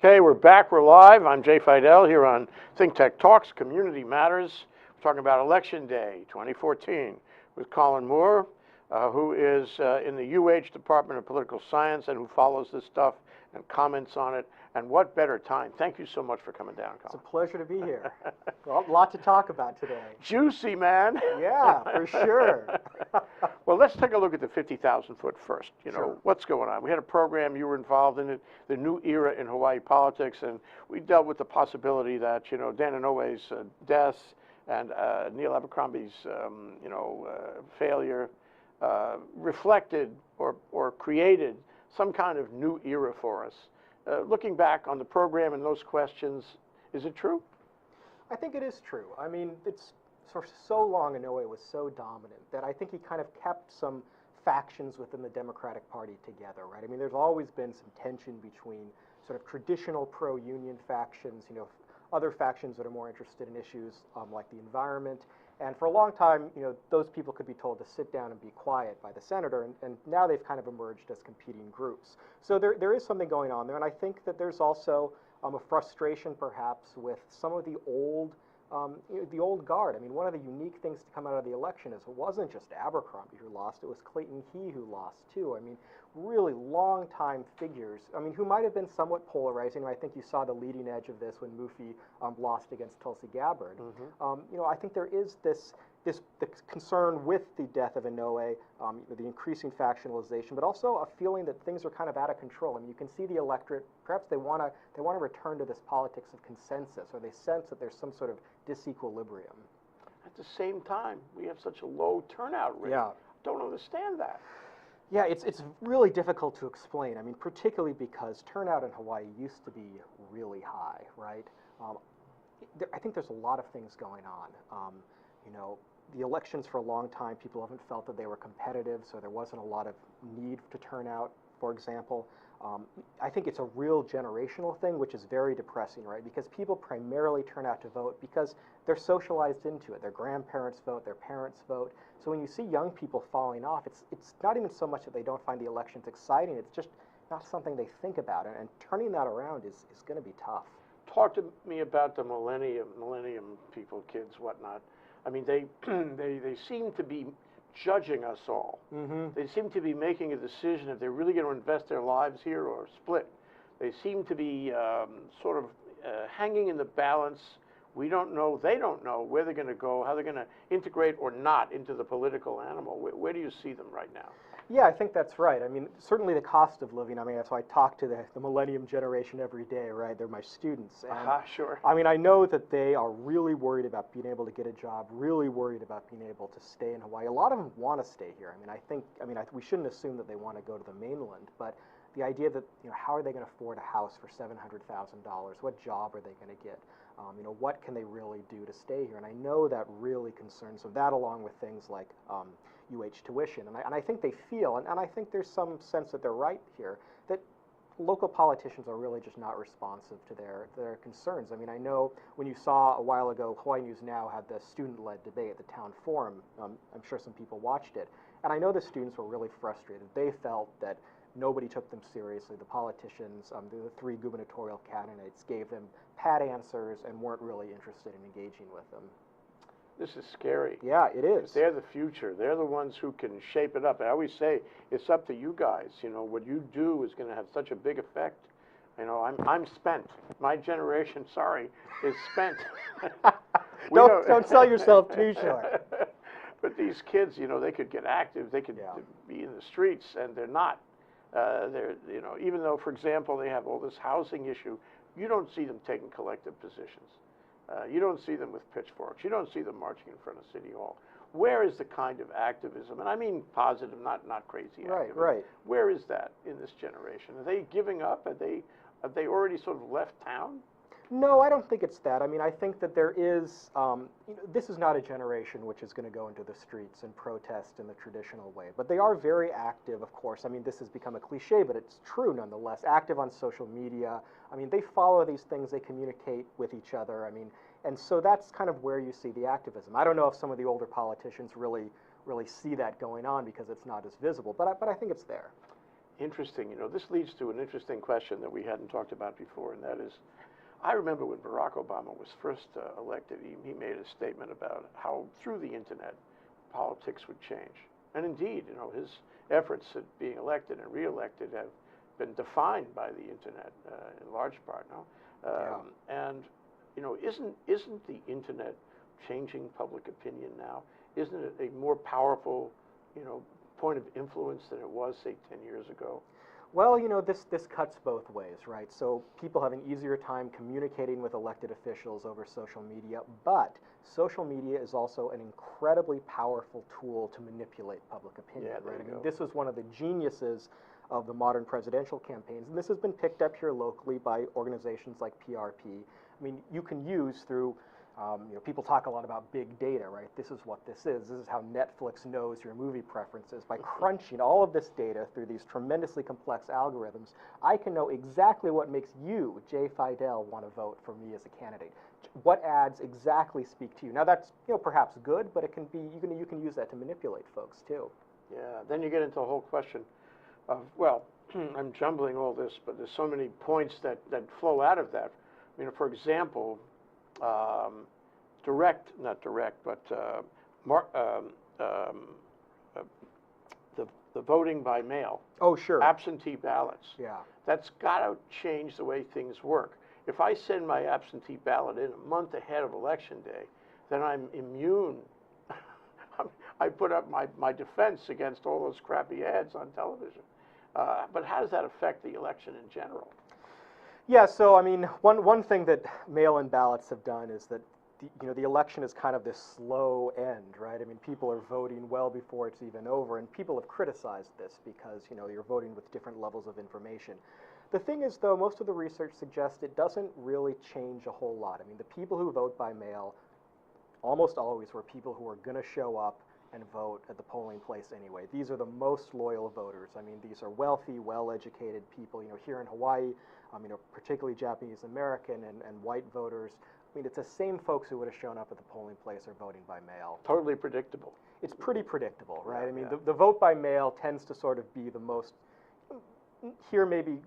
Okay, we're back. We're live. I'm Jay Fidell here on ThinkTech Talks, Community Matters. We're talking about Election Day 2014 with Colin Moore, who is in the UH Department of Political Science and who follows this stuff and comments on it. And what better time? Thank you so much for coming down, Colin. It's a pleasure to be here. Well, a lot to talk about today. Juicy, man. Yeah, for sure. Well, let's take a look at the 50,000 foot first. Sure. What's going on? We had a program, you were involved in it, the new era in Hawaii politics, and we dealt with the possibility that, Dan Inouye's death and Neil Abercrombie's, failure reflected or created some kind of new era for us. Looking back on the program and those questions, is it true? I think it is true. I mean, it's for so long Inouye was so dominant that I think he kind of kept some factions within the Democratic Party together, right? I mean, there's always been some tension between sort of traditional pro-union factions, other factions that are more interested in issues like the environment. And for a long time, those people could be told to sit down and be quiet by the senator, and now they've kind of emerged as competing groups. So there is something going on there, and I think that there's also a frustration perhaps with some of the old guard. I mean, one of the unique things to come out of the election is it wasn't just Abercrombie who lost, it was Clayton Key who lost too. I mean, really long-time figures, who might have been somewhat polarizing. I think you saw the leading edge of this when Mufi lost against Tulsi Gabbard. Mm-hmm. I think there is this concern with the death of Inouye, the increasing factionalization, but also a feeling that things are kind of out of control. I mean, you can see the electorate, perhaps they want to return to this politics of consensus, or they sense that there's some sort of disequilibrium. At the same time, we have such a low turnout rate. Yeah. Don't understand that. Yeah, it's really difficult to explain. I mean, particularly because turnout in Hawaii used to be really high, right? I think there's a lot of things going on. The elections for a long time, people haven't felt that they were competitive, so there wasn't a lot of need to turn out, for example. I think it's a real generational thing, which is very depressing, right? Because people primarily turn out to vote because they're socialized into it. Their grandparents vote, their parents vote. So when you see young people falling off, it's not even so much that they don't find the elections exciting, it's just not something they think about. And turning that around is going to be tough. Talk to me about the millennium people, kids, whatnot. I mean, they seem to be judging us all. Mm-hmm. They seem to be making a decision if they're really going to invest their lives here or split. They seem to be sort of hanging in the balance. We don't know, they don't know where they're going to go, how they're going to integrate or not into the political animal. Where do you see them right now? Yeah, I think that's right. I mean, certainly the cost of living. I mean, that's why I talk to the millennium generation every day, right? They're my students. And, sure. I mean, I know that they are really worried about being able to get a job, really worried about being able to stay in Hawaii. A lot of them want to stay here. We shouldn't assume that they want to go to the mainland, but the idea that, how are they going to afford a house for $700,000? What job are they going to get? What can they really do to stay here? And I know that really concerns them. That, along with things like UH tuition. And I think they feel, and I think there's some sense that they're right here, that local politicians are really just not responsive to their concerns. I mean, I know when you saw a while ago, Hawaii News Now had the student-led debate at the town forum. I'm sure some people watched it. And I know the students were really frustrated. They felt that nobody took them seriously. The politicians, the three gubernatorial candidates, gave them pat answers and weren't really interested in engaging with them. This is scary. Yeah, it is. They're the future. They're the ones who can shape it up. I always say, it's up to you guys. What you do is going to have such a big effect. I'm spent. My generation, is spent. Don't sell yourself too short. But these kids, they could get active. They could be in the streets, and they're not. Even though, for example, they have all this housing issue, you don't see them taking collective positions. You don't see them with pitchforks. You don't see them marching in front of City Hall. Where is the kind of activism, and I mean positive, not crazy activism. Right. Where is that in this generation? Are they giving up? Have they already sort of left town? No, I don't think it's that. I mean, I think that there is, this is not a generation which is going to go into the streets and protest in the traditional way. But they are very active, of course. I mean, this has become a cliche, but it's true nonetheless. Active on social media. I mean, they follow these things. They communicate with each other. I mean, and so that's kind of where you see the activism. I don't know if some of the older politicians really see that going on because it's not as visible, but I think it's there. interesting. You know, this leads to an interesting question that we hadn't talked about before, and that is, I remember when Barack Obama was first elected, he made a statement about how through the internet, politics would change. And indeed, you know, his efforts at being elected and reelected have been defined by the internet in large part now. And you know, isn't the internet changing public opinion now? Isn't it a more powerful, you know, point of influence than it was, say, 10 years ago? Well, you know, this cuts both ways, right? So people have an easier time communicating with elected officials over social media, but social media is also an incredibly powerful tool to manipulate public opinion, right? I mean, this is one of the geniuses of the modern presidential campaigns, and this has been picked up here locally by organizations like PRP. I mean, you can use through you know, people talk a lot about big data, right? This is what this is. This is how Netflix knows your movie preferences. By crunching all of this data through these tremendously complex algorithms, I can know exactly what makes you, Jay Fidell, want to vote for me as a candidate. What ads exactly speak to you. Now that's, you know, perhaps good, but it can be, you can use that to manipulate folks too. Yeah, then you get into the whole question of, well, I'm jumbling all this, but there's so many points that flow out of that. I mean, for example, the voting by mail. Oh, sure. Absentee ballots. Yeah. That's got to change the way things work. If I send my absentee ballot in a month ahead of election day, then I'm immune. I put up my defense against all those crappy ads on television. But how does that affect the election in general? Yeah, so I mean, one thing that mail-in ballots have done is that the election is kind of this slow end, right? I mean, people are voting well before it's even over, and people have criticized this because, you know, you're voting with different levels of information. The thing is, though, most of the research suggests it doesn't really change a whole lot. I mean, the people who vote by mail almost always were people who are going to show up and vote at the polling place anyway. These are the most loyal voters. I mean, these are wealthy, well-educated people. You know, here in Hawaii, you know, particularly Japanese American and white voters. I mean, it's the same folks who would have shown up at the polling place are voting by mail. Totally predictable. It's pretty predictable, right? Yeah, I mean, yeah. the vote by mail tends to sort of be the most, here maybe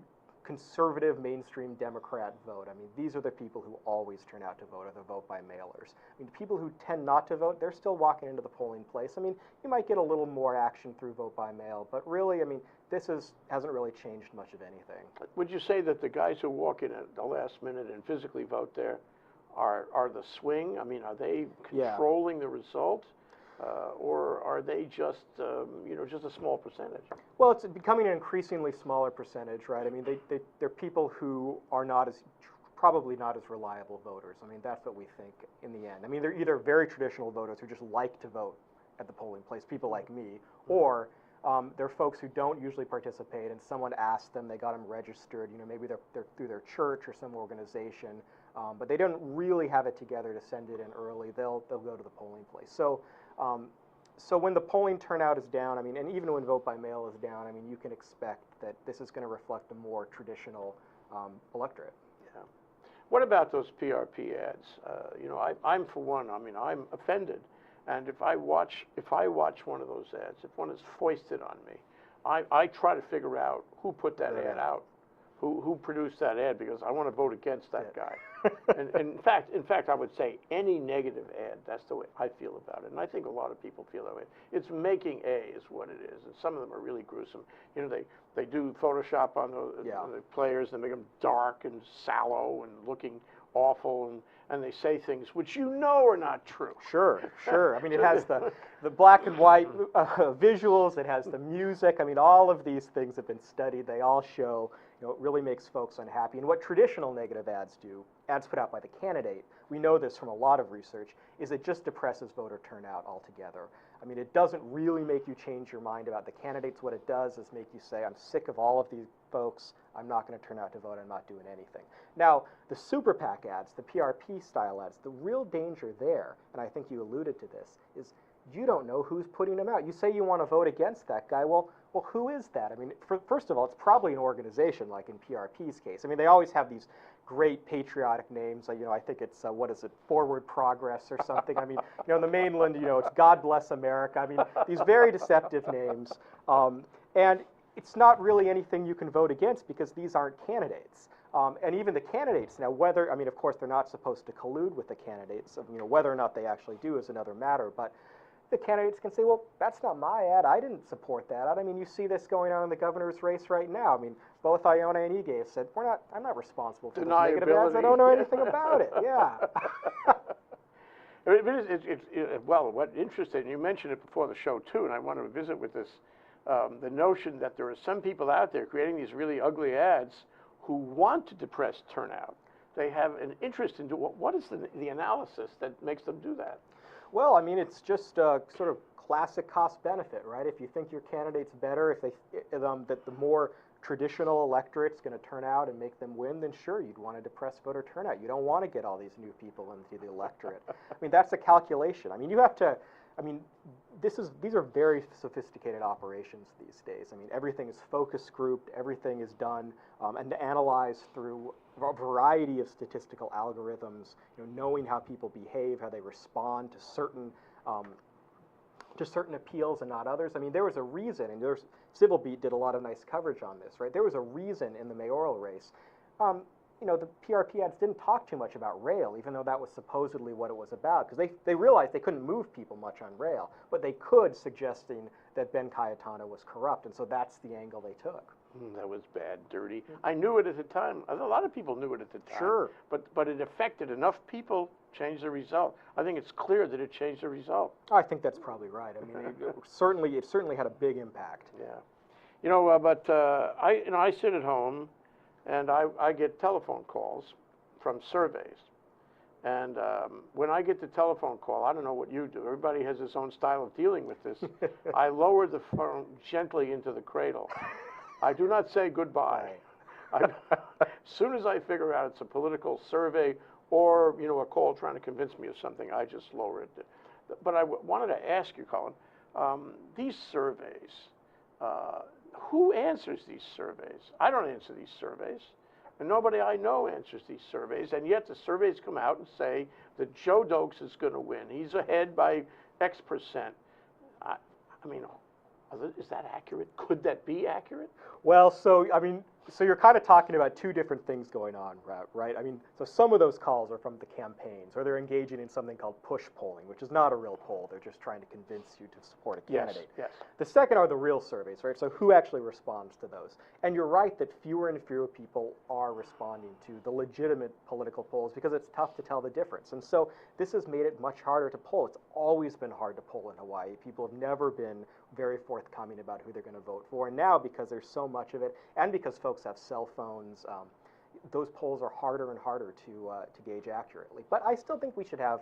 conservative mainstream Democrat vote. I mean, these are the people who always turn out to vote, are the vote by mailers. I mean, people who tend not to vote, they're still walking into the polling place. I mean, you might get a little more action through vote by mail, but really, I mean, this hasn't really changed much of anything. Would you say that the guys who walk in at the last minute and physically vote there are the swing? I mean, are they controlling the result? Or are they just, you know, just a small percentage? Well, it's becoming an increasingly smaller percentage, right? I mean, they're people who are probably not as reliable voters. I mean, that's what we think in the end. I mean, they're either very traditional voters who just like to vote at the polling place, people like me, or they're folks who don't usually participate, and someone asked them, they got them registered. You know, maybe they're through their church or some organization, but they don't really have it together to send it in early. They'll go to the polling place. So when the polling turnout is down, I mean, and even when vote by mail is down, I mean, you can expect that this is going to reflect a more traditional electorate. Yeah. What about those PRP ads? You know, I'm for one. I mean, I'm offended, and if I watch one of those ads, if one is foisted on me, I try to figure out who put that ad out, who produced that ad, because I want to vote against that guy. And in fact, I would say any negative ad, that's the way I feel about it. And I think a lot of people feel that way. It's making A is what it is. And some of them are really gruesome. You know, they do Photoshop on the players, and they make them dark and sallow and looking awful, and they say things which you know are not true. Sure, sure. I mean, it has the black and white visuals. It has the music. I mean, all of these things have been studied. They all show, you know, it really makes folks unhappy. And what traditional negative ads do, ads put out by the candidate, we know this from a lot of research, is it just depresses voter turnout altogether. I mean, it doesn't really make you change your mind about the candidates. What it does is make you say, I'm sick of all of these folks. I'm not going to turn out to vote. I'm not doing anything. Now, the super PAC ads, the PRP style ads, the real danger there, and I think you alluded to this, is you don't know who's putting them out. You say you want to vote against that guy. Well, who is that? I mean, first of all, it's probably an organization, like in PRP's case. I mean, they always have these great patriotic names. You know, I think it's, what is it, Forward Progress or something. I mean, you know, in the mainland, you know, it's God Bless America. I mean, these very deceptive names. And it's not really anything you can vote against because these aren't candidates. And even the candidates now, whether, I mean, of course, they're not supposed to collude with the candidates. You know, whether or not they actually do is another matter. But the candidates can say, well, that's not my ad. I didn't support that ad. I mean, you see this going on in the gogovernor's race right now. I mean, both Iona and Ige have said, I'm not responsible for those negative ads. I don't know anything about it. Yeah. Well, what interesting, you mentioned it before the show too, and I want to visit with this, the notion that there are some people out there creating these really ugly ads who want to depress turnout. They have an interest in what is the analysis that makes them do that? Well, I mean, it's just sort of classic cost benefit, right? If you think your candidate's better, if that the more traditional electorate's going to turn out and make them win, then sure, you'd want to depress voter turnout. You don't want to get all these new people into the electorate. I mean, that's a calculation. I mean, you have to, I mean, these are very sophisticated operations these days. I mean, everything is focus grouped, everything is done and analyzed through a variety of statistical algorithms, you know, knowing how people behave, how they respond to certain appeals and not others. I mean, there was a reason, and Civil Beat did a lot of nice coverage on this, right? There was a reason in the mayoral race. You know, the PRP ads didn't talk too much about rail, even though that was supposedly what it was about, because they realized they couldn't move people much on rail, but they could, suggesting that Ben Cayetano was corrupt, and so that's the angle they took. That was bad, dirty. I knew it at the time. A lot of people knew it at the time. Sure. But it affected enough people, changed the result. I think it's clear that it changed the result. I think that's probably right. I mean, it certainly had a big impact. Yeah. You know, but I sit at home, and I get telephone calls from surveys. And when I get the telephone call, I don't know what you do. Everybody has his own style of dealing with this. I lower the phone gently into the cradle. I do not say goodbye. As soon as I figure out it's a political survey or, you know, a call trying to convince me of something, I just lower it. But I wanted to ask you, Colin, these surveys, who answers these surveys? I don't answer these surveys. And nobody I know answers these surveys, and yet the surveys come out and say that Joe Dokes is going to win. He's ahead by X percent. I mean, is that accurate? Could that be accurate? Well, so you're kind of talking about two different things going on, right? I mean, so some of those calls are from the campaigns, or they're engaging in something called push polling, which is not a real poll. They're just trying to convince you to support a candidate. Yes. The second are the real surveys, right? So who actually responds to those? And you're right that fewer and fewer people are responding to the legitimate political polls because it's tough to tell the difference. And so this has made it much harder to poll. It's always been hard to poll in Hawaii. People have never been very forthcoming about who they're going to vote for. And now, because there's so much of it, and because folks have cell phones, those polls are harder and harder to gauge accurately. But I still think you should have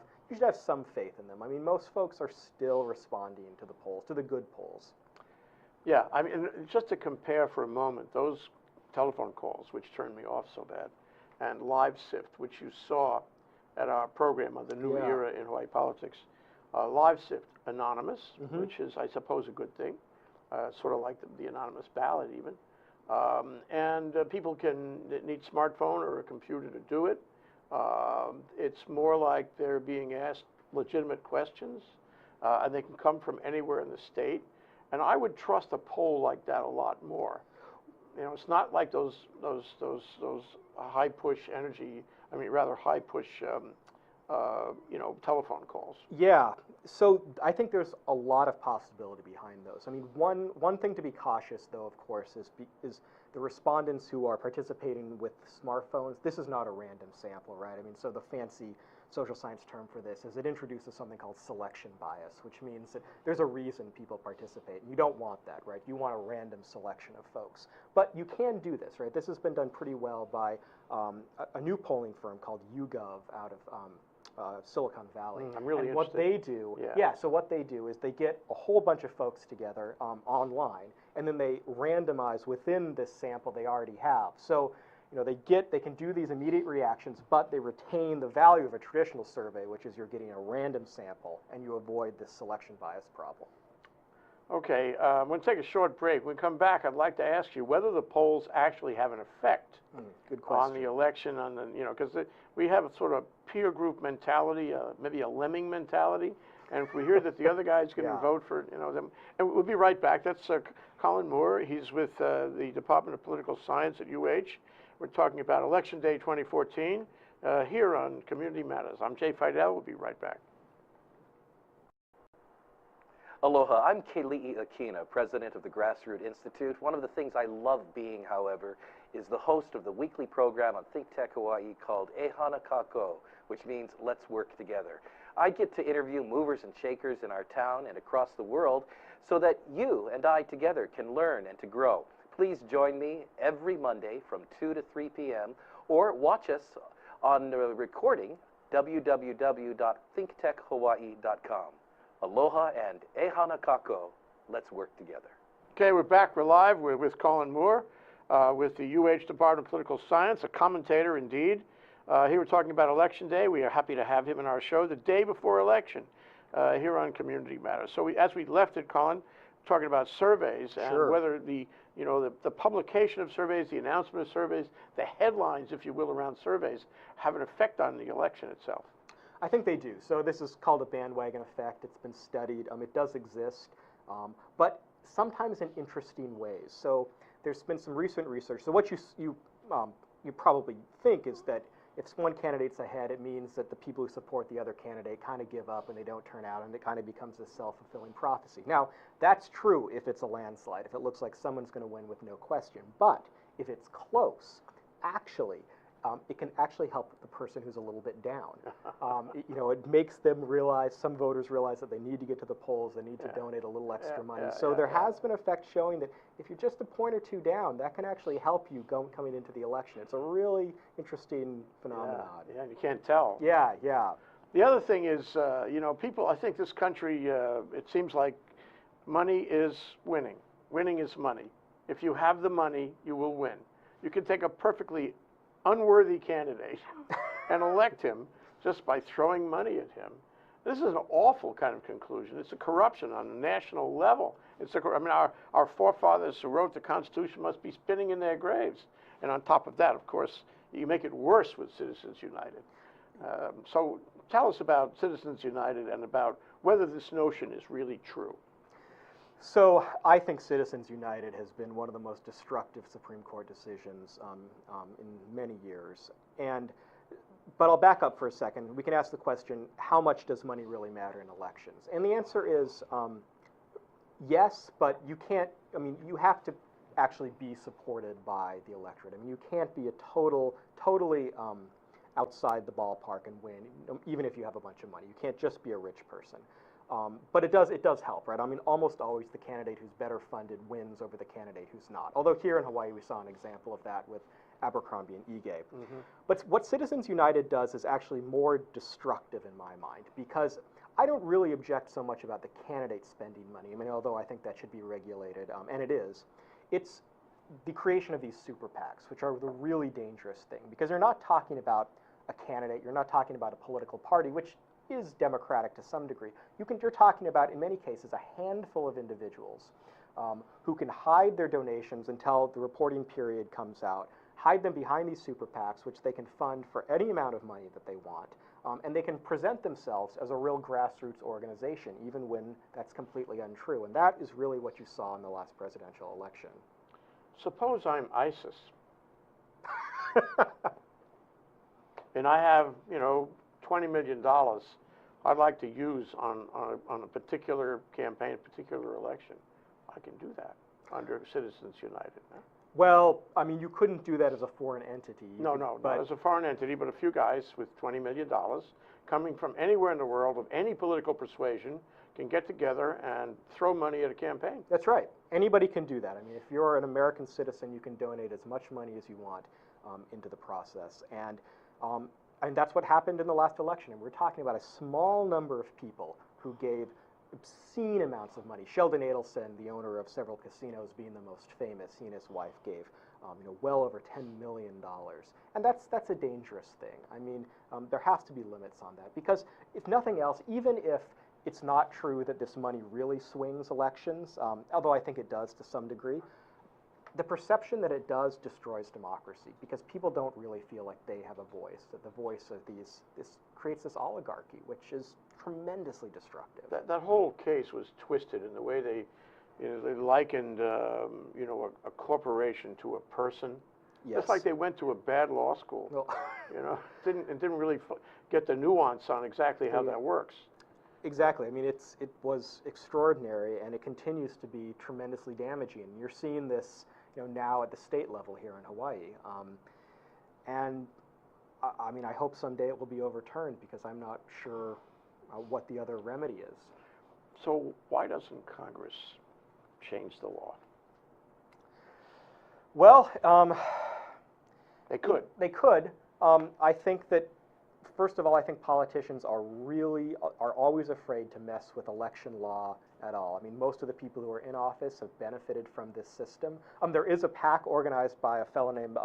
some faith in them. I mean, most folks are still responding to the polls, to the good polls. Yeah, I mean, just to compare for a moment, those telephone calls, which turned me off so bad, and Live Sift, which you saw at our program on the new era in Hawaii politics. Live Sift, anonymous, which is, I suppose, a good thing, sort of like the anonymous ballot even. And people need smartphone or a computer to do it. It's more like they're being asked legitimate questions, and they can come from anywhere in the state. And I would trust a poll like that a lot more. You know, it's not like those high push energy. I mean, rather high push. You know, telephone calls. Yeah, so I think there's a lot of possibility behind those. I mean, one thing to be cautious, though, of course, is the respondents who are participating with smartphones. This is not a random sample, right? I mean, so the fancy social science term for this is it introduces something called selection bias, which means that there's a reason people participate. And you don't want that, right? You want a random selection of folks. But you can do this, right? This has been done pretty well by a new polling firm called YouGov out of Silicon Valley. I'm really interested. What they do, so what they do is they get a whole bunch of folks together online, and then they randomize within this sample they already have. So, you know, they can do these immediate reactions, but they retain the value of a traditional survey, which is you're getting a random sample, and you avoid this selection bias problem. Okay, I'm going to take a short break. When we come back, I'd like to ask you whether the polls actually have an effect on the election, because we have a sort of peer group mentality, maybe a lemming mentality, and if we hear that the other guy's going to vote for, them, and we'll be right back. That's Colin Moore. He's with the Department of Political Science at UH. We're talking about Election Day 2014 here on Community Matters. I'm Jay Fidell. We'll be right back. Aloha, I'm Keli'i Akina, president of the Grassroots Institute. One of the things I love being, however, is the host of the weekly program on ThinkTech Hawaii called E Hana Kako, which means let's work together. I get to interview movers and shakers in our town and across the world so that you and I together can learn and to grow. Please join me every Monday from 2 to 3 p.m. or watch us on the recording, www.thinktechhawaii.com. Aloha and E Hana Kako. Let's work together. Okay, we're back. We're live. We're with Colin Moore with the UH Department of Political Science, a commentator indeed. Here we're talking about Election Day. We are happy to have him in our show the day before election here on Community Matters. So as we left it, Colin, talking about surveys and whether the publication of surveys, the announcement of surveys, the headlines, if you will, around surveys have an effect on the election itself. I think they do. So this is called a bandwagon effect. It's been studied. It does exist, but sometimes in interesting ways. So there's been some recent research. So what you probably think is that if one candidate's ahead, it means that the people who support the other candidate kind of give up and they don't turn out, and it kind of becomes a self-fulfilling prophecy. Now, that's true if it's a landslide, if it looks like someone's going to win with no question. But if it's close, actually, it can actually help the person who's a little bit down. It makes them realize, some voters realize that they need to get to the polls, they need to donate a little extra money. So there has been an effect showing that if you're just a point or two down, that can actually help you coming into the election. It's a really interesting phenomenon. Yeah, you can't tell. Yeah. The other thing is, people, I think this country, it seems like money is winning. Winning is money. If you have the money, you will win. You can take a perfectly unworthy candidate and elect him just by throwing money at him. This is an awful kind of conclusion. It's a corruption on a national level. Our forefathers who wrote the Constitution must be spinning in their graves. And on top of that, of course, you make it worse with Citizens United. So tell us about Citizens United and about whether this notion is really true. So I think Citizens United has been one of the most destructive Supreme Court decisions in many years. But I'll back up for a second. We can ask the question, how much does money really matter in elections? And the answer is yes, but you can't, you have to actually be supported by the electorate. You can't be a totally outside the ballpark and win, even if you have a bunch of money. You can't just be a rich person. But it does help, right? Almost always the candidate who's better funded wins over the candidate who's not. Although here in Hawaii we saw an example of that with Abercrombie and Ige. But what Citizens United does is actually more destructive in my mind, because I don't really object so much about the candidate spending money. Although I think that should be regulated, and it is. It's the creation of these super PACs, which are the really dangerous thing, because you're not talking about a candidate, you're not talking about a political party, which is democratic to some degree. You're talking about, in many cases, a handful of individuals who can hide their donations until the reporting period comes out, hide them behind these super PACs, which they can fund for any amount of money that they want, and they can present themselves as a real grassroots organization, even when that's completely untrue. And that is really what you saw in the last presidential election. Suppose I'm ISIS. And I have, $20 million I'd like to use on a particular campaign, a particular election. I can do that under Citizens United. Huh? Well, you couldn't do that as a foreign entity. No, not as a foreign entity, but a few guys with $20 million coming from anywhere in the world of any political persuasion can get together and throw money at a campaign. That's right. Anybody can do that. If you're an American citizen, you can donate as much money as you want into the process. And that's what happened in the last election. And we're talking about a small number of people who gave obscene amounts of money. Sheldon Adelson, the owner of several casinos, being the most famous, he and his wife gave well over $10 million. And that's a dangerous thing. There has to be limits on that, because if nothing else, even if it's not true that this money really swings elections, although I think it does to some degree, the perception that it does destroys democracy, because people don't really feel like they have a voice, that the voice of this creates this oligarchy, which is tremendously destructive. That whole case was twisted in the way You know, they likened, a corporation to a person. Yes. It's like they went to a bad law school. Well, You know, didn't really get the nuance on exactly how that works. exactly. I mean, it was extraordinary, and it continues to be tremendously damaging. You're seeing this, now at the state level here in Hawaii, and I mean, I hope someday it will be overturned because I'm not sure what the other remedy is. So why doesn't Congress change the law? Well, They could. they could. I think that, first of all, I think politicians are always afraid to mess with election law at all. I mean, most of the people who are in office have benefited from this system. There is a PAC organized by a fellow named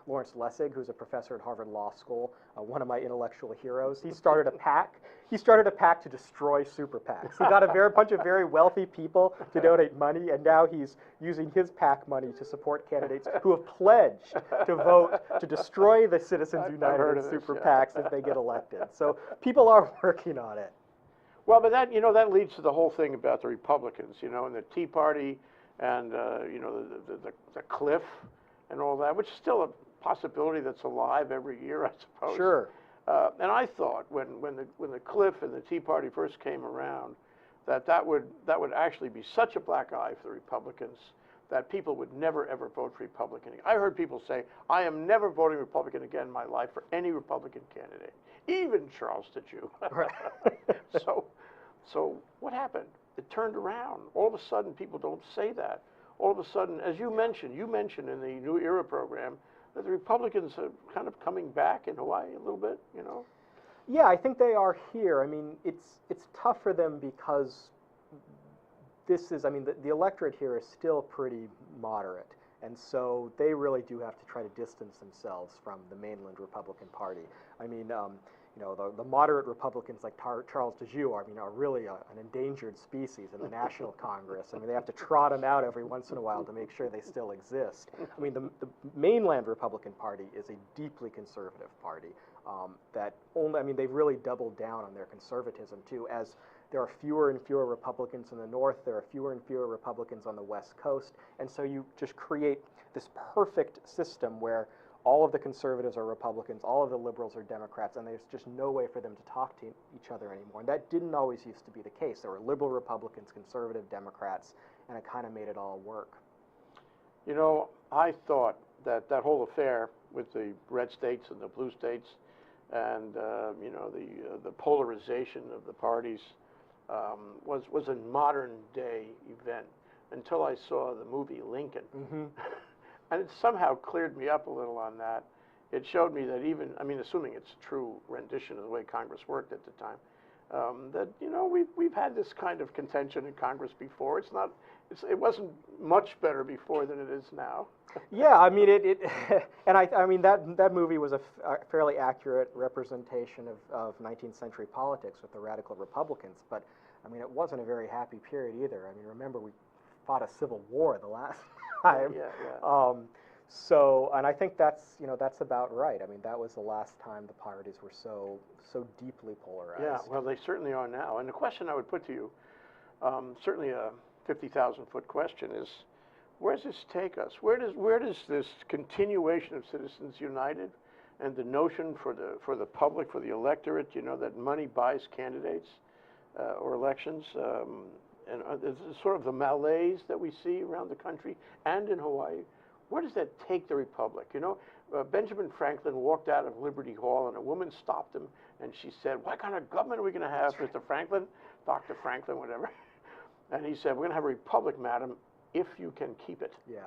Lawrence Lessig, who's a professor at Harvard Law School, one of my intellectual heroes. He started a PAC. He started a PAC to destroy super PACs. He got a bunch of very wealthy people to donate money, and now he's using his PAC money to support candidates who have pledged to vote to destroy the Citizens United and super PACs if they get elected. So people are working on it. Well, but that that leads to the whole thing about the Republicans, and the Tea Party, and the cliff, and all that, which is still a possibility that's alive every year, I suppose. Sure. And I thought when the cliff and the Tea Party first came around, that would actually be such a black eye for the Republicans that people would never ever vote for Republican. I heard people say, "I am never voting Republican again in my life for any Republican candidate, even Charles the Jew." Right. So what happened? It turned around. All of a sudden, people don't say that. All of a sudden, as you mentioned in the New Era program, that the Republicans are kind of coming back in Hawaii a little bit, Yeah, I think they are here. I mean, it's tough for them because the electorate here is still pretty moderate, and so they really do have to try to distance themselves from the mainland Republican Party. I mean, the moderate Republicans like Charles DeJew are really an endangered species in the National Congress. I mean, they have to trot them out every once in a while to make sure they still exist. I mean, the mainland Republican Party is a deeply conservative party they've really doubled down on their conservatism too. As there are fewer and fewer Republicans in the North, there are fewer and fewer Republicans on the West Coast, and so you just create this perfect system where all of the conservatives are Republicans, all of the liberals are Democrats, and there's just no way for them to talk to each other anymore. And that didn't always used to be the case. There were liberal Republicans, conservative Democrats, and it kind of made it all work. I thought that whole affair with the red states and the blue states, and the polarization of the parties was a modern day event until I saw the movie Lincoln. Mm-hmm. And it somehow cleared me up a little on that. It showed me that assuming it's a true rendition of the way Congress worked at the time, that we've had this kind of contention in Congress before. It wasn't much better before than it is now. Yeah, I mean that movie was a fairly accurate representation of 19th century politics with the radical Republicans, but I mean it wasn't a very happy period either. I mean, remember we fought a civil war the last time. Yeah. So, and I think that's about right. I mean, that was the last time the parties were so deeply polarized. Yeah, well, they certainly are now. And the question I would put to you, certainly a 50,000-foot question, is where does this take us? Where does this continuation of Citizens United and the notion for the public, for the electorate, that money buys candidates or elections, and sort of the malaise that we see around the country and in Hawaii, where does that take the republic? Benjamin Franklin walked out of Liberty Hall, and a woman stopped him, and she said, "What kind of government are we going to have, Mr. Franklin?" Dr. Franklin, whatever. And he said, "We're going to have a republic, madam, if you can keep it." Yeah.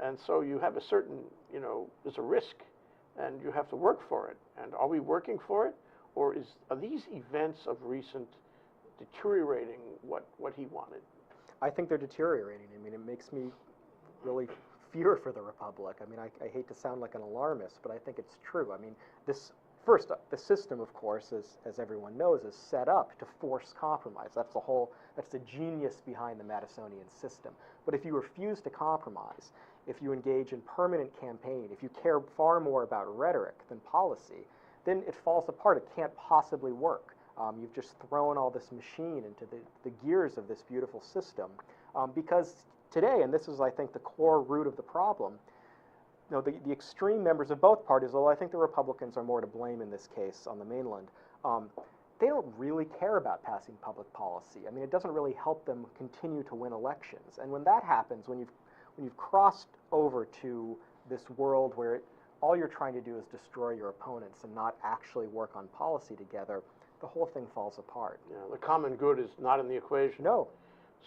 And so you have a certain, there's a risk, and you have to work for it. And are we working for it, or are these events of recent deteriorating what he wanted? I think they're deteriorating. I mean, it makes me really fear for the republic. I mean, I hate to sound like an alarmist, but I think it's true. I mean, the system, of course, as everyone knows, is set up to force compromise. That's the genius behind the Madisonian system. But if you refuse to compromise, if you engage in permanent campaign, if you care far more about rhetoric than policy, then it falls apart. It can't possibly work. You've just thrown all this machine into the gears of this beautiful system. Because today, and this is, I think, the core root of the problem, the extreme members of both parties, although I think the Republicans are more to blame in this case on the mainland, they don't really care about passing public policy. I mean, it doesn't really help them continue to win elections. And when that happens, when you've crossed over to this world where all you're trying to do is destroy your opponents and not actually work on policy together, the whole thing falls apart. Yeah, the common good is not in the equation. No.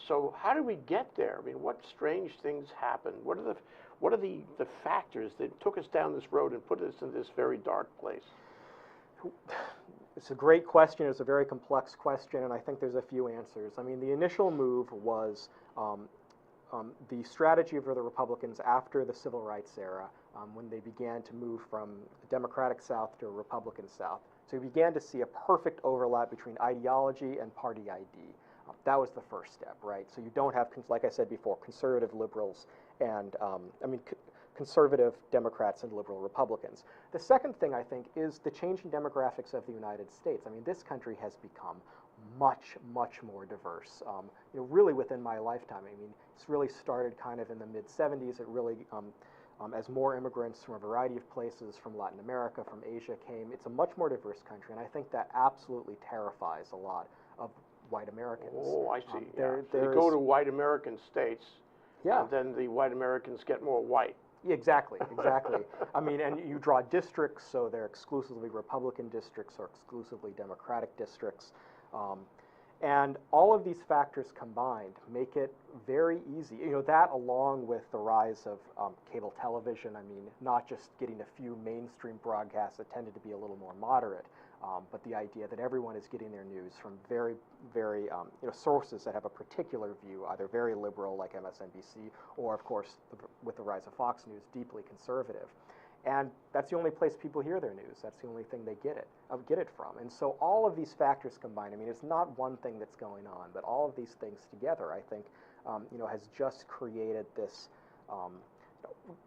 So how do we get there? I mean, what strange things happen? What are the factors that took us down this road and put us in this very dark place? It's a great question. It's a very complex question, and I think there's a few answers. I mean, the initial move was the strategy for the Republicans after the Civil Rights era, when they began to move from a Democratic South to a Republican South. So we began to see a perfect overlap between ideology and party ID. That was the first step, right? So you don't have, like I said before, conservative liberals and, conservative Democrats and liberal Republicans. The second thing, I think, is the changing demographics of the United States. I mean, this country has become much, much more diverse, really within my lifetime. I mean, it's really started kind of in the mid-'70s. It really, as more immigrants from a variety of places, from Latin America, from Asia came, it's a much more diverse country, and I think that absolutely terrifies a lot of white Americans. Oh, I see. So they go to white American states, yeah. And then the white Americans get more white. Yeah, exactly. I mean, and you draw districts, so they're exclusively Republican districts or exclusively Democratic districts. And all of these factors combined make it very easy. That along with the rise of cable television, I mean, not just getting a few mainstream broadcasts that tended to be a little more moderate, but the idea that everyone is getting their news from very, very, sources that have a particular view, either very liberal like MSNBC, or of course, with the rise of Fox News, deeply conservative. And that's the only place people hear their news. That's the only thing they get it from. And so all of these factors combined, I mean, it's not one thing that's going on, but all of these things together, I think, has just created this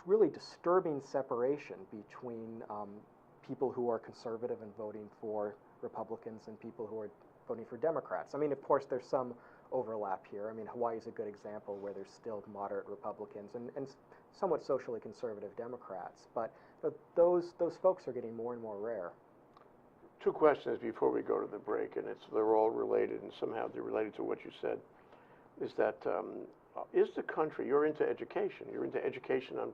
really disturbing separation between people who are conservative and voting for Republicans and people who are voting for Democrats. I mean, of course, there's some overlap here. I mean, Hawaii is a good example where there's still moderate Republicans and somewhat socially conservative Democrats, but those folks are getting more and more rare. Two questions before we go to the break, and they're all related, and somehow they're related to what you said. Is that is the country? You're into education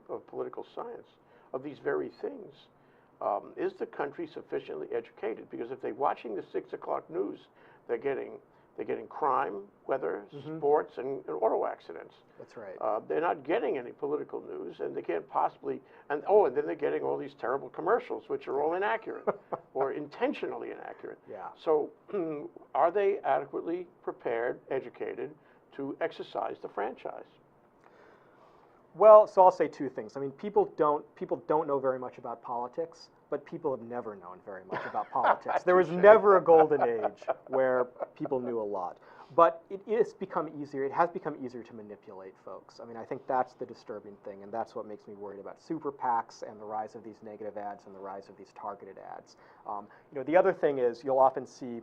of political science, of these very things. Is the country sufficiently educated? Because if they're watching the 6 o'clock news, they're getting crime, weather, sports, and auto accidents. That's right. They're not getting any political news, and they can't possibly. And then they're getting all these terrible commercials, which are all inaccurate or intentionally inaccurate. Yeah. So, are they adequately prepared, educated, to exercise the franchise? Well, so I'll say two things. I mean, people don't know very much about politics, but people have never known very much about politics. There was never a golden age where people knew a lot. But it has become easier to manipulate folks. I mean, I think that's the disturbing thing, and that's what makes me worried about super PACs and the rise of these negative ads and the rise of these targeted ads. The other thing is you'll often see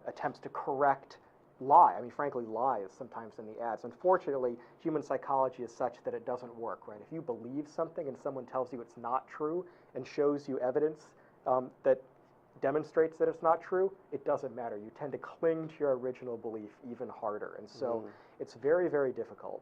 attempts to correct lie. I mean, frankly, lies sometimes in the ads. Unfortunately, human psychology is such that it doesn't work, right? If you believe something and someone tells you it's not true and shows you evidence that demonstrates that it's not true, it doesn't matter. You tend to cling to your original belief even harder. And so it's very, very difficult.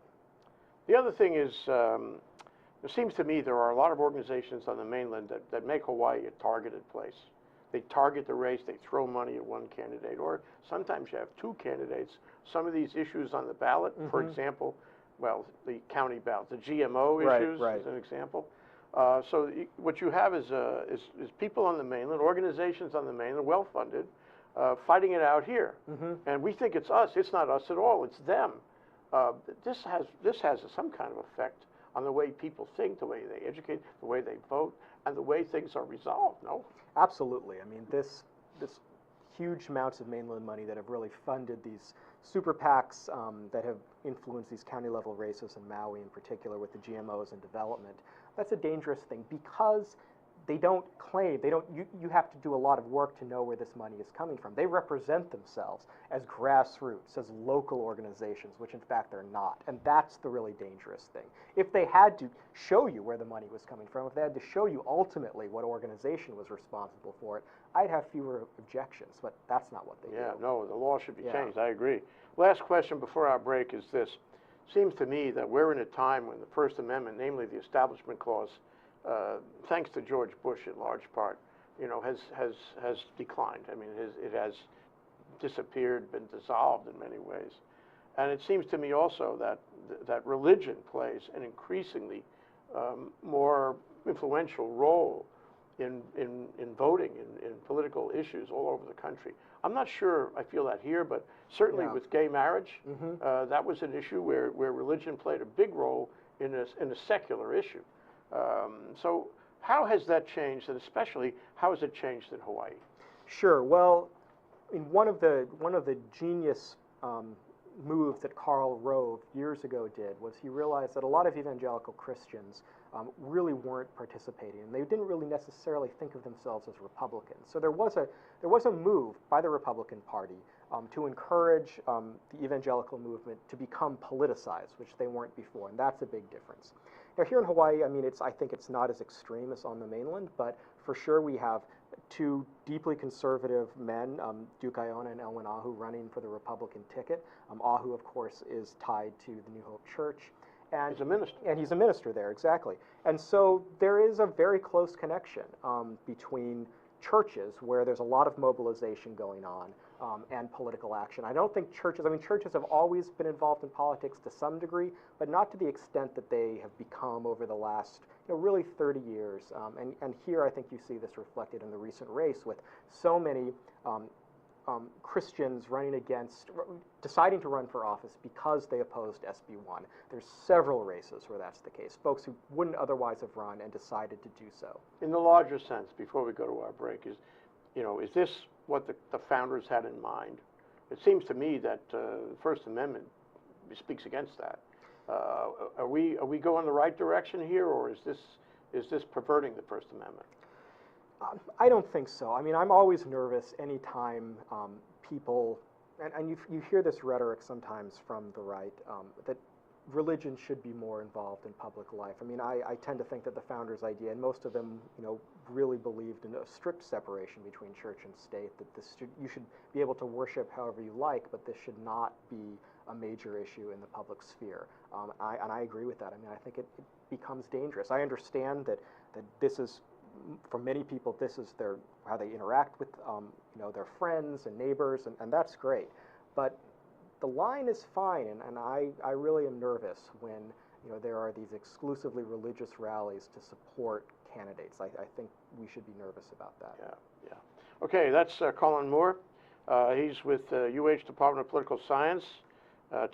The other thing is, it seems to me there are a lot of organizations on the mainland that make Hawaii a targeted place. They target the race, they throw money at one candidate, or sometimes you have two candidates. Some of these issues on the ballot, for example, well, the county ballot, the GMO issues is an example. So what you have is people on the mainland, organizations on the mainland, well-funded, fighting it out here. And we think it's us. It's not us at all. It's them. This has some kind of effect on the way people think, the way they educate, the way they vote, and the way things are resolved, no? Absolutely. I mean, this huge amounts of mainland money that have really funded these super PACs that have influenced these county-level races in Maui in particular with the GMOs and development, that's a dangerous thing because they don't claim, you have to do a lot of work to know where this money is coming from. They represent themselves as grassroots, as local organizations, which in fact they're not. And that's the really dangerous thing. If they had to show you where the money was coming from, if they had to show you ultimately what organization was responsible for it, I'd have fewer objections, but that's not what they do. Yeah, no, the law should be changed. I agree. Last question before our break is this. Seems to me that we're in a time when the First Amendment, namely the Establishment Clause, thanks to George Bush in large part, has declined. I mean, it has disappeared, been dissolved in many ways. And it seems to me also that religion plays an increasingly more influential role in voting, in political issues all over the country. I'm not sure I feel that here, but certainly with gay marriage, that was an issue where religion played a big role in a secular issue. So how has that changed, and especially how has it changed in Hawaii? Sure. Well, one of the genius moves that Karl Rove years ago did was he realized that a lot of evangelical Christians really weren't participating, and they didn't really necessarily think of themselves as Republicans. So there was a move by the Republican Party to encourage the evangelical movement to become politicized, which they weren't before, and that's a big difference. Now here in Hawaii, I mean, I think it's not as extreme as on the mainland, but for sure we have two deeply conservative men, Duke Aiona and Elwin Ahu, running for the Republican ticket. Ahu, of course, is tied to the New Hope Church. And he's a minister. And he's a minister there, exactly. And so there is a very close connection between churches, where there's a lot of mobilization going on, and political action. I don't think churches have always been involved in politics to some degree, but not to the extent that they have become over the last really 30 years. And here I think you see this reflected in the recent race with so many Christians deciding to run for office because they opposed SB 1. There's several races where that's the case. Folks who wouldn't otherwise have run and decided to do so. In the larger sense, before we go to our break, is this what the founders had in mind? It seems to me that the First Amendment speaks against that. Are we going the right direction here, or is this perverting the First Amendment? I don't think so. I mean, I'm always nervous anytime people, and you hear this rhetoric sometimes from the right, that religion should be more involved in public life. I mean, I tend to think that the founders' idea, and most of them, really believed in a strict separation between church and state, that you should be able to worship however you like, but this should not be a major issue in the public sphere. And I agree with that. I mean, I think it becomes dangerous. I understand that this is, for many people, this is how they interact with their friends and neighbors, and that's great. But the line is fine, and I really am nervous when there are these exclusively religious rallies to support candidates. I think we should be nervous about that. Yeah. Okay, that's Colin Moore. He's with UH Department of Political Science,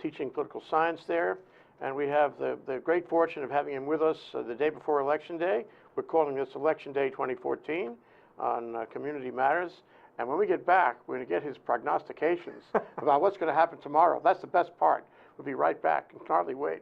teaching political science there. And we have the great fortune of having him with us the day before Election Day. We're calling this Election Day 2014 on Community Matters. And when we get back, we're going to get his prognostications about what's going to happen tomorrow. That's the best part. We'll be right back. Can hardly wait.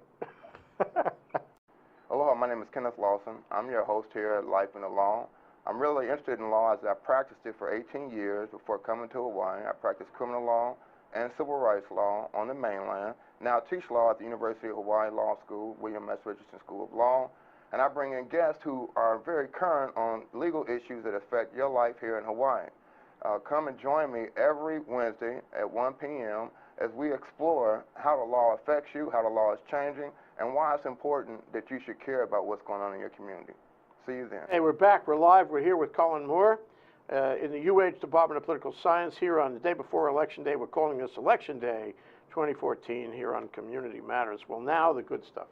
Aloha, my name is Kenneth Lawson. I'm your host here at Life in the Law. I'm really interested in law as I practiced it for 18 years before coming to Hawaii. I practiced criminal law and civil rights law on the mainland. Now I teach law at the University of Hawaii Law School, William S. Richardson School of Law. And I bring in guests who are very current on legal issues that affect your life here in Hawaii. Come and join me every Wednesday at 1 p.m. as we explore how the law affects you, how the law is changing, and why it's important that you should care about what's going on in your community. See you then. Hey, we're back. We're live. We're here with Colin Moore in the UH Department of Political Science here on the day before Election Day. We're calling this Election Day 2014 here on Community Matters. Well, now the good stuff.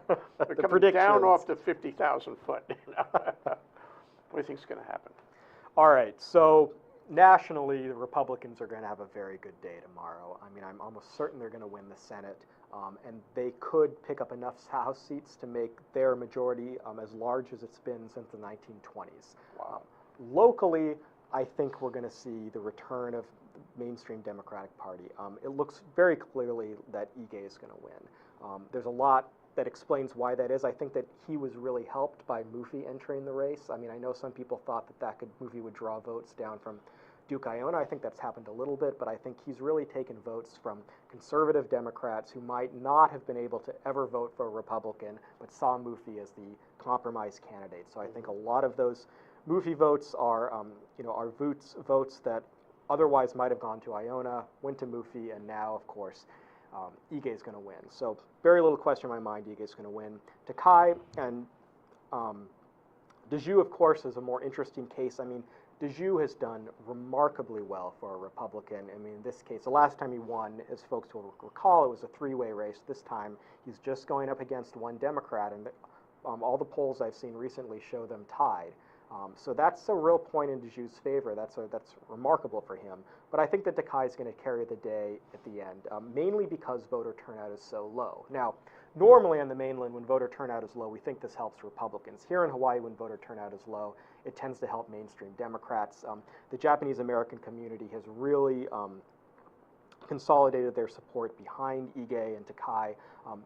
We're the coming down off the 50,000 foot. What do you think is going to happen? All right, so nationally, the Republicans are going to have a very good day tomorrow. I mean, I'm almost certain they're going to win the Senate, and they could pick up enough House seats to make their majority as large as it's been since the 1920s. Wow. Locally, I think we're going to see the return of the mainstream Democratic Party. It looks very clearly that Ige is going to win. There's a lot that explains why that is. I think that he was really helped by Mufi entering the race. I mean, I know some people thought that Mufi would draw votes down from Duke Iona. I think that's happened a little bit, but I think he's really taken votes from conservative Democrats who might not have been able to ever vote for a Republican, but saw Mufi as the compromise candidate. So I think a lot of those Mufi votes are, are votes that otherwise might have gone to Iona, went to Mufi, and now, of course, Ige is going to win. So very little question in my mind, Ige is going to win. Takai and Dejoux, of course, is a more interesting case. I mean, Dejoux has done remarkably well for a Republican. I mean, in this case, the last time he won, as folks will recall, it was a three-way race. This time, he's just going up against one Democrat, and all the polls I've seen recently show them tied. So that's a real point in Dejoux's favor. That's remarkable for him. But I think that Takai is going to carry the day at the end, mainly because voter turnout is so low. Now, normally on the mainland, when voter turnout is low, we think this helps Republicans. Here in Hawaii, when voter turnout is low, it tends to help mainstream Democrats. The Japanese-American community has really consolidated their support behind Ige and Takai.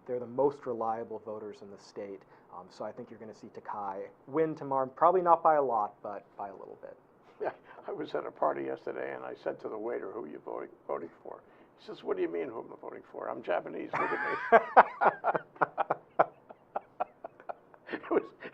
They're the most reliable voters in the state. So I think you're going to see Takai win tomorrow, probably not by a lot, but by a little bit. Yeah, I was at a party yesterday, and I said to the waiter, "Who are you voting for?" He says, "What do you mean, who am I voting for? I'm Japanese. Look at me."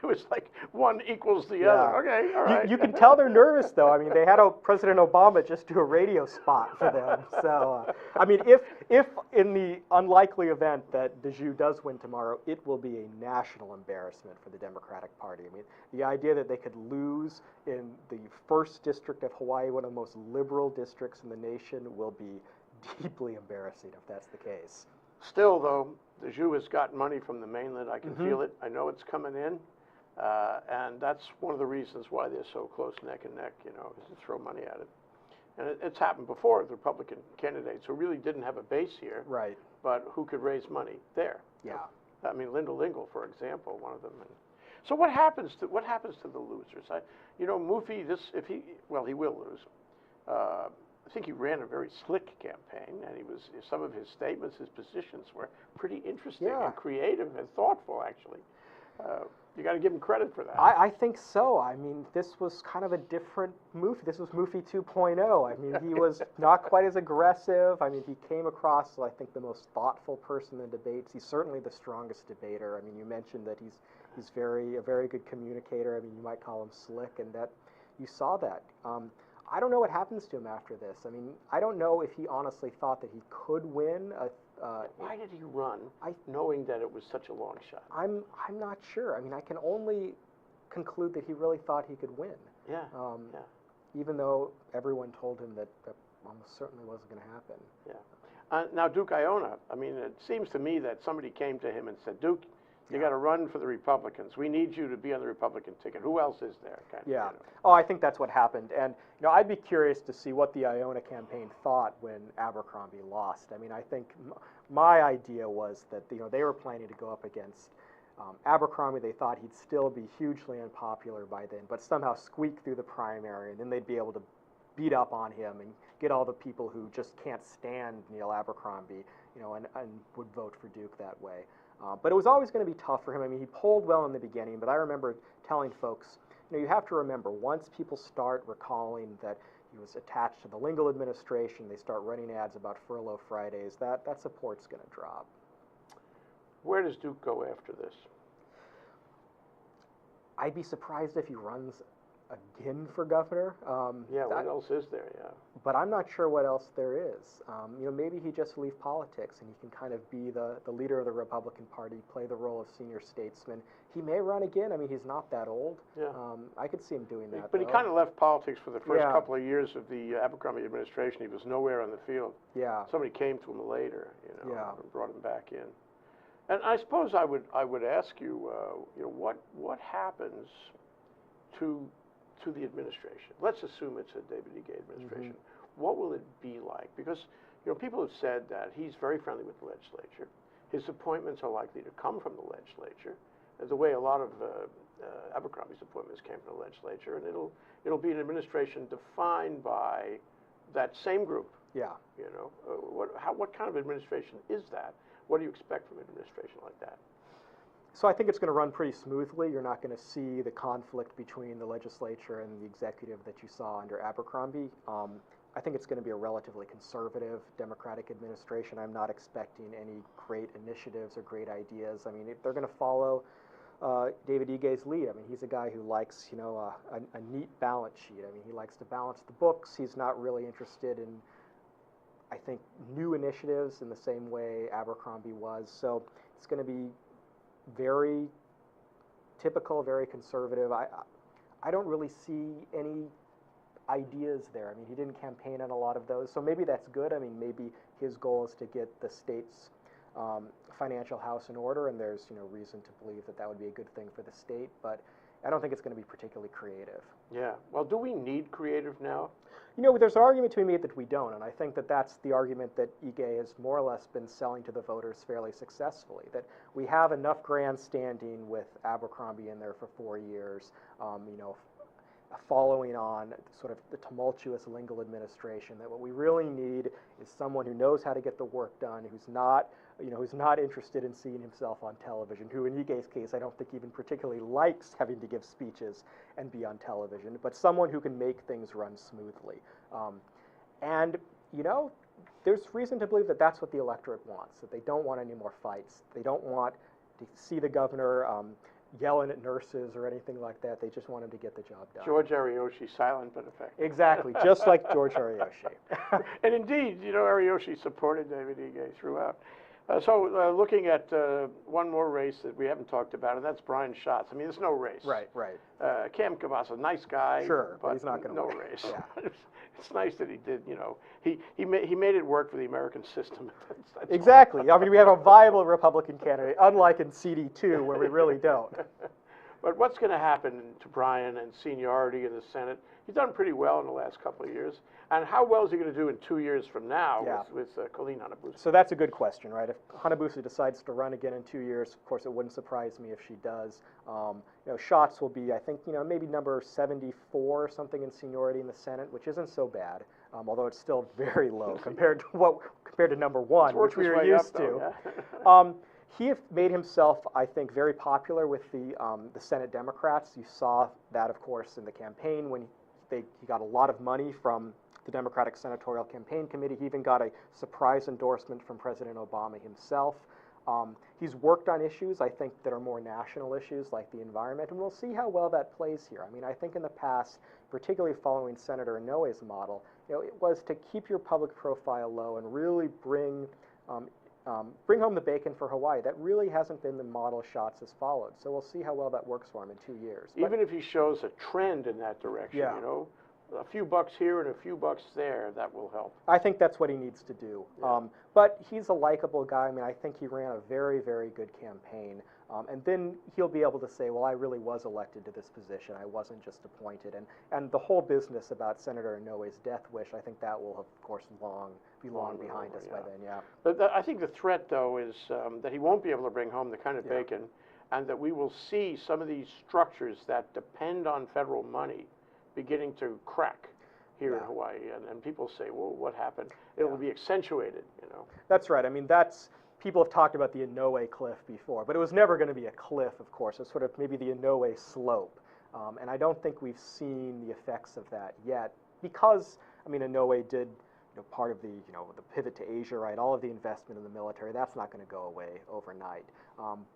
It was like one equals the other. Okay, all right. You can tell they're nervous, though. I mean, they had President Obama just do a radio spot for them. So, I mean, if in the unlikely event that Dejoux does win tomorrow, it will be a national embarrassment for the Democratic Party. I mean, the idea that they could lose in the 1st District of Hawaii, one of the most liberal districts in the nation, will be deeply embarrassing if that's the case. Still, though, Dejoux has got money from the mainland. I can feel it. I know it's coming in. And that's one of the reasons why they're so close neck and neck, is to throw money at it. And it's happened before, the Republican candidates who really didn't have a base here, right? But who could raise money there. Yeah. I mean, Linda Lingle, for example, one of them. And so what happens to the losers? Mufi, he will lose. I think he ran a very slick campaign, and some of his statements, his positions were pretty interesting and creative and thoughtful, actually. You got to give him credit for that. I think so. I mean, this was kind of a different Mufi. This was Mufi 2.0. I mean, he was not quite as aggressive. I mean, he came across, I think, the most thoughtful person in debates. He's certainly the strongest debater. I mean, you mentioned that he's a very good communicator. I mean, you might call him slick, and that you saw that. I don't know what happens to him after this. I mean, I don't know if he honestly thought that he could win. Why did he run, knowing that it was such a long shot? I'm not sure. I mean, I can only conclude that he really thought he could win. Yeah. Even though everyone told him that almost certainly wasn't going to happen. Yeah. Now, Duke Iona, I mean, it seems to me that somebody came to him and said, "Duke, you got to run for the Republicans. We need you to be on the Republican ticket. Who else is there?" Oh, I think that's what happened. And I'd be curious to see what the Iona campaign thought when Abercrombie lost. I mean, I think my idea was that they were planning to go up against Abercrombie. They thought he'd still be hugely unpopular by then, but somehow squeak through the primary, and then they'd be able to beat up on him and get all the people who just can't stand Neil Abercrombie, and would vote for Duke that way. But it was always going to be tough for him. I mean, he polled well in the beginning, but I remember telling folks, you have to remember, once people start recalling that he was attached to the Lingle administration, they start running ads about furlough Fridays, that support's going to drop. Where does Duke go after this? I'd be surprised if he runs again for governor. What else is there? Yeah. But I'm not sure what else there is. Maybe he just leave politics and he can kind of be the leader of the Republican Party, play the role of senior statesman. He may run again. I mean, he's not that old. Yeah. I could see him doing that. But he kind of left politics for the first couple of years of the Abercrombie administration. He was nowhere on the field. Yeah. Somebody came to him later, and brought him back in. And I suppose I would ask you, what happens to the administration? Let's assume it's a David Ige administration. What will it be like? Because people have said that he's very friendly with the legislature. His appointments are likely to come from the legislature, the way a lot of Abercrombie's appointments came from the legislature, and it'll be an administration defined by that same group. Yeah. What kind of administration is that? What do you expect from an administration like that? So I think it's going to run pretty smoothly. You're not going to see the conflict between the legislature and the executive that you saw under Abercrombie. I think it's going to be a relatively conservative Democratic administration. I'm not expecting any great initiatives or great ideas. I mean, they're going to follow David Ige's lead. I mean, he's a guy who likes, you know, a neat balance sheet. I mean, he likes to balance the books. He's not really interested in, I think, new initiatives in the same way Abercrombie was. So it's going to be very typical, very conservative. I don't really see any ideas there. I mean, he didn't campaign on a lot of those, so maybe that's good. I mean, maybe his goal is to get the state's financial house in order, and there's, you know, reason to believe that that would be a good thing for the state, but I don't think it's going to be particularly creative. Yeah. Well, do we need creative now? You know, there's an argument to be made that we don't, and I think that that's the argument that Ige has more or less been selling to the voters fairly successfully, that we have enough grandstanding with Abercrombie in there for 4 years, you know, following on sort of the tumultuous Lingle administration, that what we really need is someone who knows how to get the work done, who's not, you know, who's not interested in seeing himself on television, who in Ige's case I don't think even particularly likes having to give speeches and be on television, but someone who can make things run smoothly. And, you know, there's reason to believe that that's what the electorate wants, that they don't want any more fights. They don't want to see the governor yelling at nurses or anything like that. They just want him to get the job done. George Ariyoshi, silent but effective. Exactly, just like George Ariyoshi. And indeed, you know, Ariyoshi supported David Ige throughout. Looking at one more race that we haven't talked about, and that's Brian Schatz. I mean, there's no race. Right. Cam Cavassa, nice guy. Sure, but he's not going to no win. race. Yeah. It's nice that he did, you know, he made it work for the American system. That's Exactly. I mean, we have a viable Republican candidate, unlike in CD2 where we really don't. But what's going to happen to Brian and seniority in the Senate? He's done pretty well in the last couple of years. And how well is he going to do in 2 years from now with Colleen Hanabusa? So that's a good question, right? If Hanabusa decides to run again in 2 years, of course, it wouldn't surprise me if she does. You know, Schatz will be, I think, you know, maybe number 74 or something in seniority in the Senate, which isn't so bad, although it's still very low compared to number 1, which we were used to. He made himself, I think, very popular with the Senate Democrats. You saw that, of course, in the campaign when he got a lot of money from the Democratic Senatorial Campaign Committee. He even got a surprise endorsement from President Obama himself. He's worked on issues, I think, that are more national issues like the environment, and we'll see how well that plays here. I mean, I think in the past, particularly following Senator Inouye's model, you know, it was to keep your public profile low and really bring home the bacon for Hawaii. That really hasn't been the model Schatz has followed. So we'll see how well that works for him in 2 years. Even if he shows a trend in that direction, Yeah. you know, a few bucks here and a few bucks there, that will help. I think that's what he needs to do. Yeah. But he's a likable guy. I mean, I think he ran a very, very good campaign. And then he'll be able to say, well, I really was elected to this position. I wasn't just appointed. And the whole business about Senator Inouye's death wish, I think that will, of course, be long behind us by then, yeah. But I think the threat, though, is that he won't be able to bring home the kind of bacon, and that we will see some of these structures that depend on federal money beginning to crack here in Hawaii. And people say, well, what happened? It will be accentuated, you know. That's right. I mean, people have talked about the Inouye cliff before, but it was never going to be a cliff, of course. It's sort of maybe the Inouye slope. And I don't think we've seen the effects of that yet because, I mean, Inouye did, you know, part of the, you know, the pivot to Asia, right? All of the investment in the military, that's not going to go away overnight.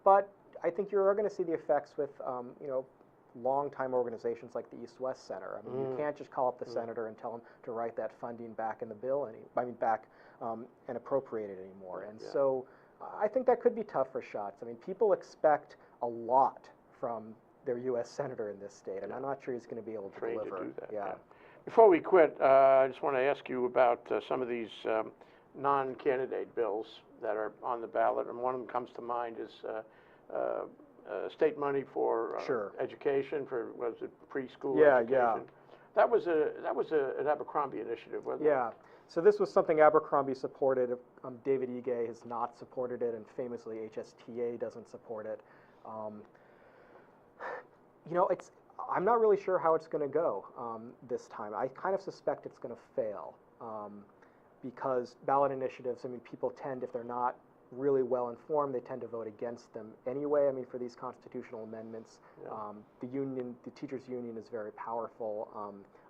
But I think you're going to see the effects with, you know, long-time organizations like the East-West Center. I mean, you can't just call up the senator and tell him to write that funding back in the bill, and appropriate it anymore. And so I think that could be tough for Schatz. I mean, people expect a lot from their U.S. senator in this state, and I'm not sure he's going to be able to deliver. To do that, yeah. Before we quit, I just want to ask you about some of these non-candidate bills that are on the ballot, and one of them comes to mind is state money for education, for was it preschool education? Yeah. That was an Abercrombie initiative, wasn't it? Yeah. So this was something Abercrombie supported. David Ige has not supported it, and famously HSTA doesn't support it. You know, I'm not really sure how it's going to go this time. I kind of suspect it's going to fail because ballot initiatives, I mean, people tend, if they're not really well informed. They tend to vote against them anyway. I mean, for these constitutional amendments, the teachers' union is very powerful.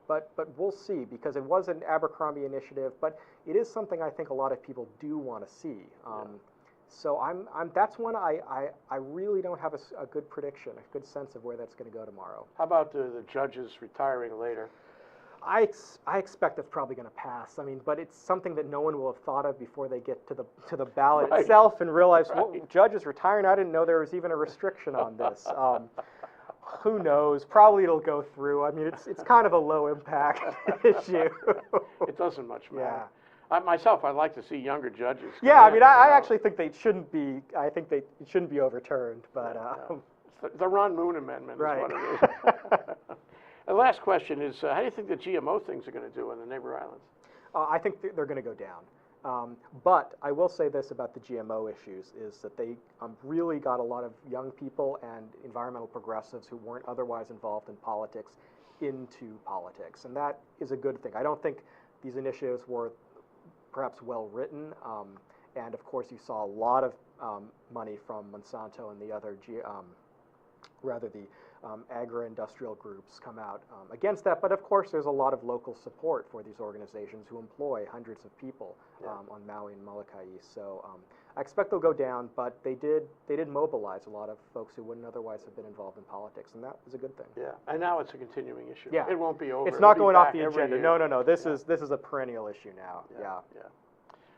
But we'll see, because it was an Abercrombie initiative, but it is something I think a lot of people do want to see. So that's one I really don't have a good prediction, a good sense of where that's going to go tomorrow. How about the judges retiring later? I expect that's probably going to pass. I mean, but it's something that no one will have thought of before they get to the ballot itself and realize, well, judges retiring, I didn't know there was even a restriction on this. Who knows? Probably it'll go through. I mean, it's kind of a low impact issue. It doesn't much matter. Yeah. I'd like to see younger judges. Yeah, I mean, I actually think they shouldn't be. I think it shouldn't be overturned. But It's the Ron Moon Amendment right. is what it is. The last question is, how do you think the GMO things are going to do in the neighbor islands? I think they're going to go down. But I will say this about the GMO issues, is that they really got a lot of young people and environmental progressives who weren't otherwise involved in politics into politics. And that is a good thing. I don't think these initiatives were perhaps well written. And of course, you saw a lot of money from Monsanto and the other, the agro-industrial groups come out against that. But of course, there's a lot of local support for these organizations who employ hundreds of people on Maui and Molokai. So I expect they'll go down, but they did mobilize a lot of folks who wouldn't otherwise have been involved in politics, and that is a good thing. Yeah, and now it's a continuing issue. Yeah. It won't be over. It's not It'll be going off back the every agenda. year. No. This is a perennial issue now. Yeah.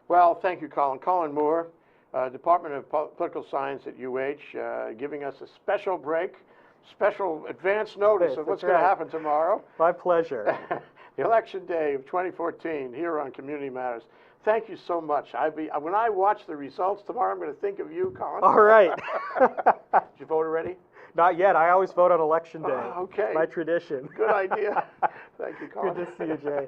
Well, thank you, Colin. Colin Moore, Department of Political Science at UH, giving us a special break, special advance notice of what's going to happen tomorrow. My pleasure. The election day of 2014 here on Community Matters. Thank you so much. When I watch the results tomorrow, I'm going to think of you, Colin. All right. Did you vote already? Not yet. I always vote on election day. Okay. My tradition. Good idea. Thank you, Colin. Good to see you, Jay.